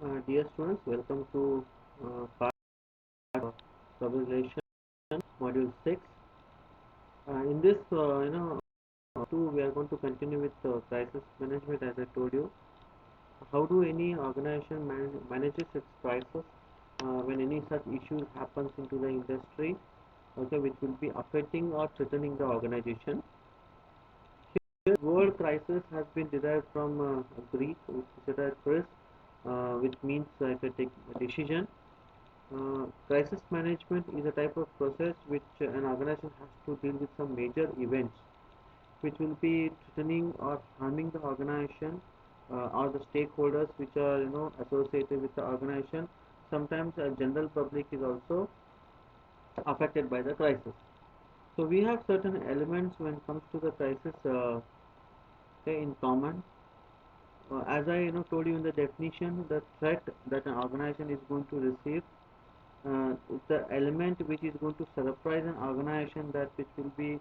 Dear students, welcome to part of Relation Module 6. In this, two, we are going to continue with crisis management. As I told you, how do any organization manages its crisis when any such issues happens into the industry, okay, which will be affecting or threatening the organization. Here, word crisis has been derived from Greek, which is derived first, which means if I take a decision. Crisis management is a type of process which an organization has to deal with some major events which will be threatening or harming the organization or the stakeholders which are associated with the organization. Sometimes a general public is also affected by the crisis. So we have certain elements when it comes to the crisis in common. As I told you in the definition, the threat that an organization is going to receive, the element which is going to surprise an organization, that which will be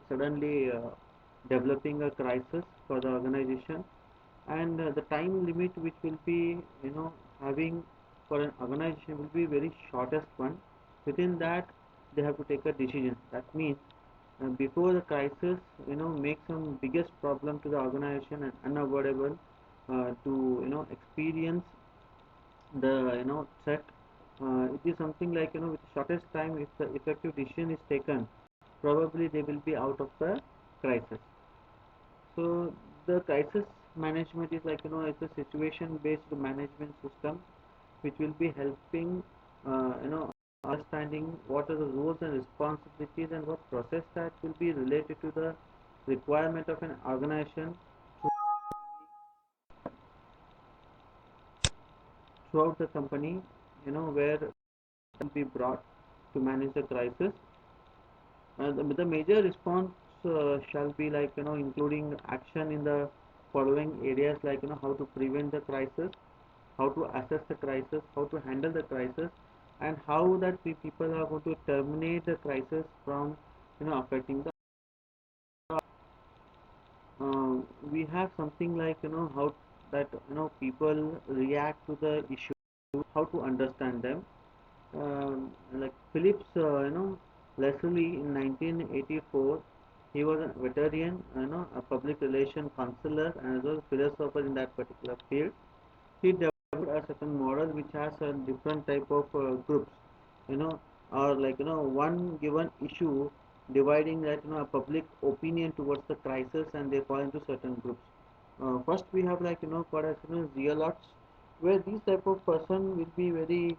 suddenly developing a crisis for the organization, and the time limit which will be having for an organization will be very shortest one. Within that, they have to take a decision. That means before the crisis make some biggest problem to the organization and unavoidable to experience the threat. It is something like with the shortest time, if the effective decision is taken, probably they will be out of the crisis. So the crisis management is like it's a situation based management system which will be helping understanding what are the roles and responsibilities and what process that will be related to the requirement of an organization throughout the company, where it will be brought to manage the crisis. The major response shall be like including action in the following areas, like how to prevent the crisis, how to assess the crisis, how to handle the crisis, and how that we people are going to terminate the crisis from affecting the. Uh, we have something like how that people react to the issue, how to understand them. Like Phillips, Leslie in 1984, he was a veteran, a public relation counselor and as well as philosopher in that particular field. He developed a certain model which has a different type of groups, you know, or like one given issue dividing that a public opinion towards the crisis, and they fall into certain groups. First, we have like called as zealots, where these type of person will be very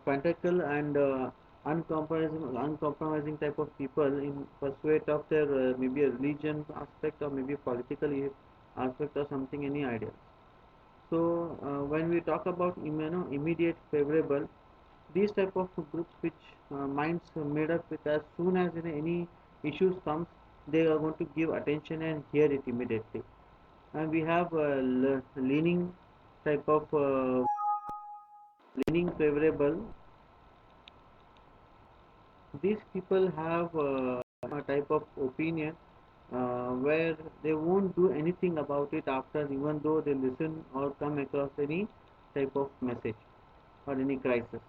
fanatical and uncompromising type of people in pursuit of their maybe a religion aspect or maybe political aspect or something, any idea. So when we talk about immediate favorable, these type of groups which minds made up with as soon as any issues comes, they are going to give attention and hear it immediately. And we have leaning type of leaning favorable. These people have a type of opinion where they won't do anything about it after, even though they listen or come across any type of message or any crisis.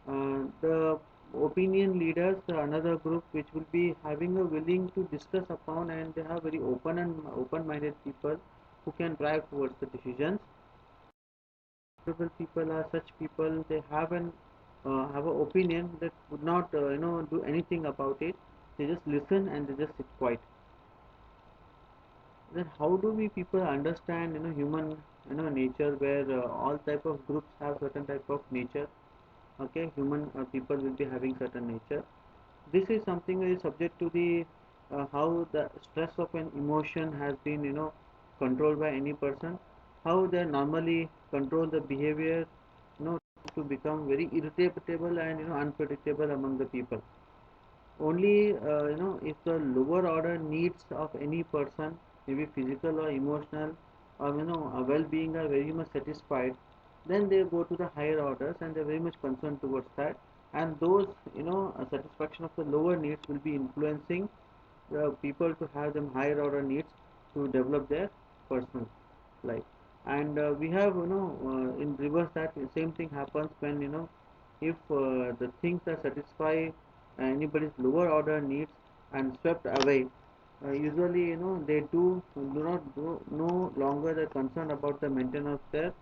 The opinion leaders, another group which will be having a willing to discuss upon, and they have very open and open-minded people who can drive towards the decisions. People are such people, they have an opinion that would not do anything about it. They just listen and they just sit quiet. Then how do we people understand human nature, where all type of groups have certain type of nature. Okay, human people will be having certain nature. This is something that is subject to the how the stress of an emotion has been controlled by any person, how they normally control the behavior you know to become very irritable and unpredictable among the people. Only if the lower order needs of any person, maybe physical or emotional or well-being, are very much satisfied, then they go to the higher orders and they're very much concerned towards that. And those satisfaction of the lower needs will be influencing the people to have them higher order needs to develop their personal life. And we have in reverse that same thing happens when if the things that satisfy anybody's lower order needs and swept away, usually they do not do no longer they're concerned about the maintenance of their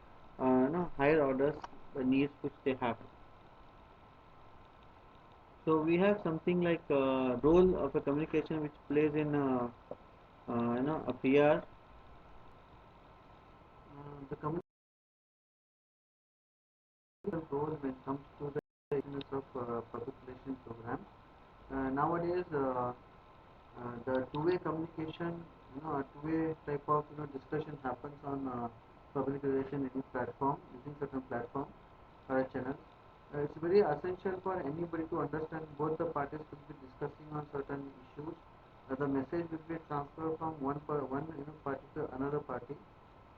higher orders needs which they have. So we have something like role of a communication which plays in a PR. The communication role when it comes to the business of public relations program. Nowadays, the two-way communication, a two-way type of discussion happens on public relation any platform using certain platform or a channel. It's very essential for anybody to understand both the parties will be discussing on certain issues. The message will be transferred from one party to another party.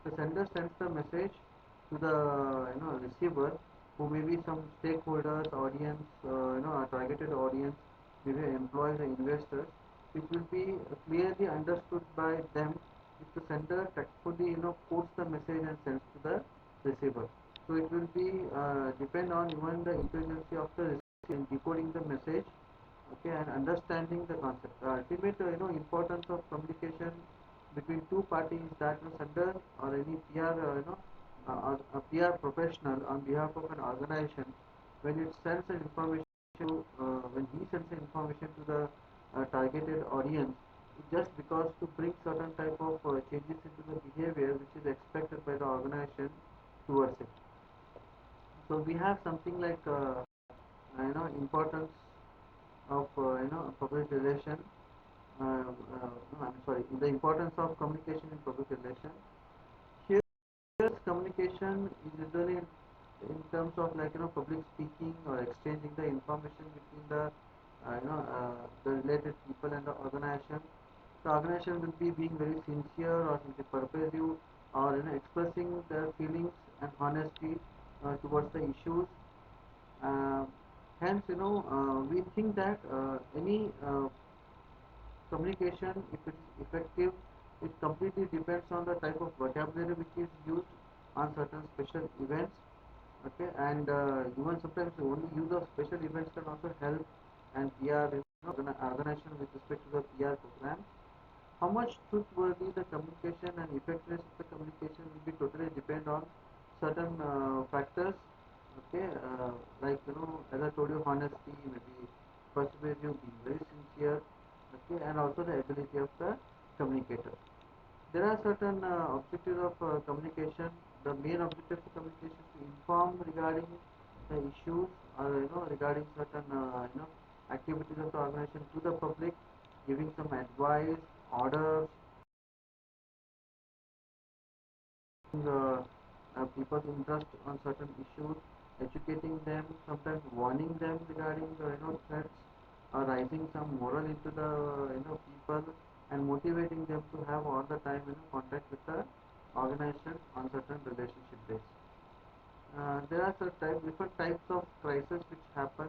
The sender sends the message to the receiver, who may be some stakeholders, audience, a targeted audience, maybe employees or investors. It will be clearly understood by them if the sender tactfully quotes the message and sends to the receiver. So it will be depend on even the intelligence of the receiver in decoding the message, okay, and understanding the concept. The ultimate importance of communication between two parties is that sender or any PR a PR professional on behalf of an organization, when it sends an information when he sends the information to the targeted audience, it's just because to bring certain type of changes into the behavior which is expected by the organization towards it. So we have something like importance of public relation. No, I'm sorry. The importance of communication in public relation. Here, communication is usually in terms of like public speaking or exchanging the information between the related people and the organization. The organization will be being very sincere or simply purposive or expressing their feelings and honesty towards the issues. Uh, Hence, we think that any communication, if it is effective, it completely depends on the type of vocabulary which is used on certain special events. Okay, and even sometimes the only use of special events can also help and PR organization with respect to the PR program. How much truthworthy the communication and effectiveness of the communication will be totally depend on certain factors. Okay, like as I told you, honesty, maybe persuasive, being very sincere. Okay, and also the ability of the communicator. There are certain objectives of communication. The main objective of communication is to inform regarding the issues or regarding certain activities of the organization to the public, giving some advice, orders, people's interest on certain issues, educating them, sometimes warning them regarding the threats, or rising some moral into the people, and motivating them to have all the time contact with the organization on certain relationship base. There are different types of crisis which happen.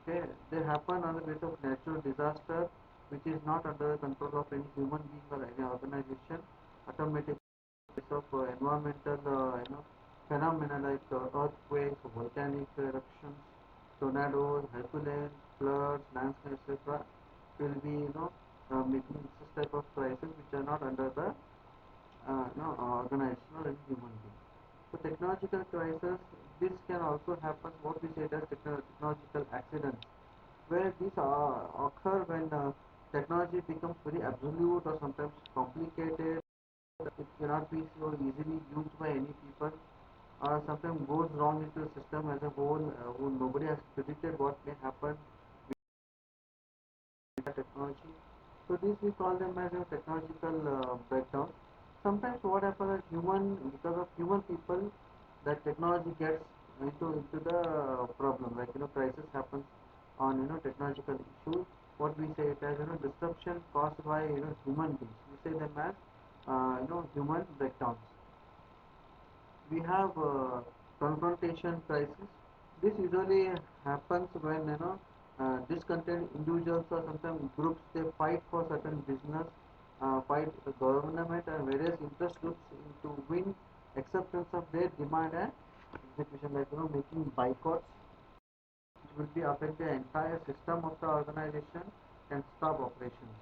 Okay, they happen on the base of natural disaster, which is not under the control of any human being or any organization. Automatic case of environmental phenomena like earthquakes, volcanic eruptions, tornadoes, hurricanes, floods, landslides, etc. will be making this type of crisis which are not under the organization or any human being. So technological crisis, this can also happen what we say as technological accidents, where these occur when technology becomes very absolute or sometimes complicated. It cannot be so easily used by any people, or sometimes goes wrong into the system as a whole. Nobody has predicted what may happen with technology. So these we call them as a technological breakdown. Sometimes what happens is because of human people, that technology gets into the problem. Like crisis happens on technological issues. What we say it as disruption caused by human beings. We say them as human breakdowns. We have confrontation crisis. This usually happens when discontent individuals or sometimes groups they fight for certain business, fight the government and various interest groups to win acceptance of their demand and execution, like making boycotts, which will be affect the entire system of the organization and stop operations.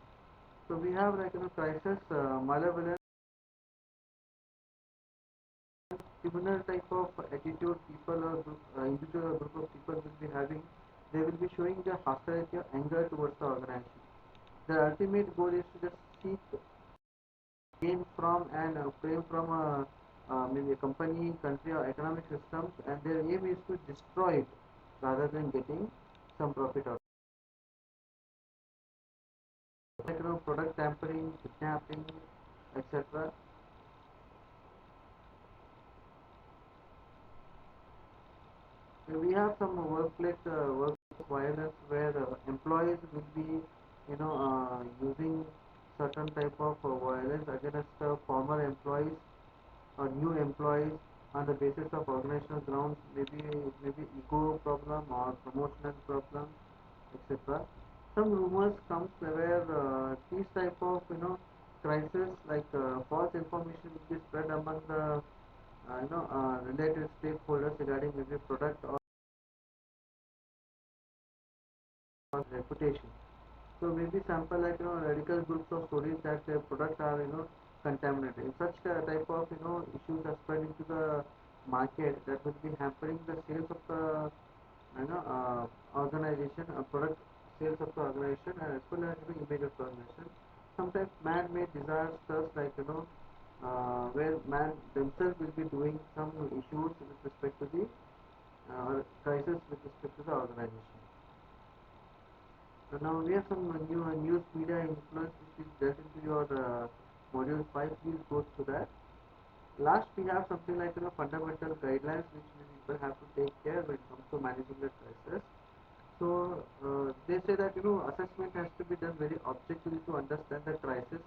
So we have like crisis malevolence, similar type of attitude people or group, individual or group of people will be having. They will be showing their hostility or anger towards the organization. Their ultimate goal is to just seek gain from and frame from maybe a company, country, or economic systems, and their aim is to destroy it rather than getting some profit out. Like product tampering, kidnapping, etc. We have some workplace violence where employees will be using certain type of violence against former employees or new employees on the basis of organizational grounds, maybe ego problem or promotional problem, etc. Some rumors comes where these type of crisis, like false information will be spread among the related stakeholders regarding maybe product or reputation. So maybe sample like radical groups of stories that their products are contaminated. If such type of issues are spread into the market, that will be hampering the sales of the organization, product sales of the organization, and as well as image of the organization. Sometimes man-made disasters like where man themselves will be doing some issues with respect to the crisis with respect to the organization. So now we have some new news media influence which is built into your module 5. Please go through that. Last we have something like fundamental guidelines which we people have to take care when it comes to managing the crisis. So they say that assessment has to be done very objectively to understand the crisis,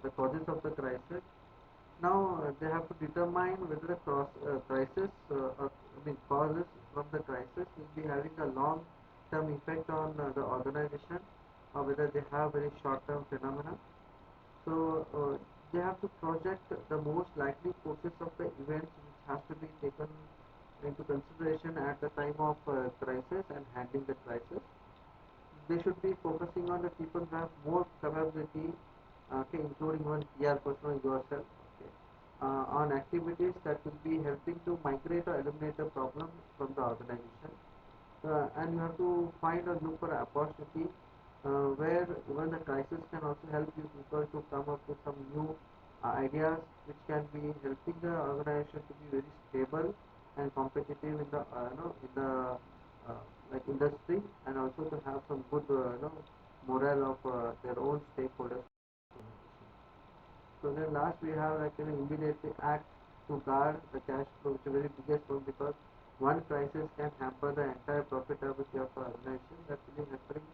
the causes of the crisis. Now they have to determine whether the crisis, causes from the crisis will be having a long-term effect on the organization, or whether they have very short-term phenomena. So they have to project the most likely courses of the events which has to be taken into consideration at the time of crisis and handling the crisis. They should be focusing on the people who have more capability, okay, including one PR person or yourself, okay, on activities that will be helping to migrate or eliminate the problem from the organization. And you have to find or look for an opportunity where even the crisis can also help you people to come up with some new ideas which can be helping the organization to be very stable and competitive in the in the like industry, and also to have some good morale of their own stakeholders. So then last we have like immediately act to guard the cash flow, which is a very biggest one, because one crisis can hamper the entire profitability of the organization. That will be hampering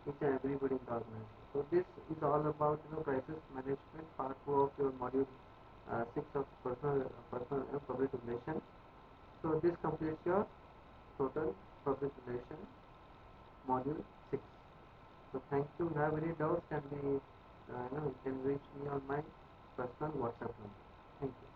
each and everybody in the organization. So this is all about crisis management, part 2 of your module 6 of personal public relations. So this completes your total public relations module 6. So thank you. If you have any doubts, can be you can reach me on my personal WhatsApp number. Thank you.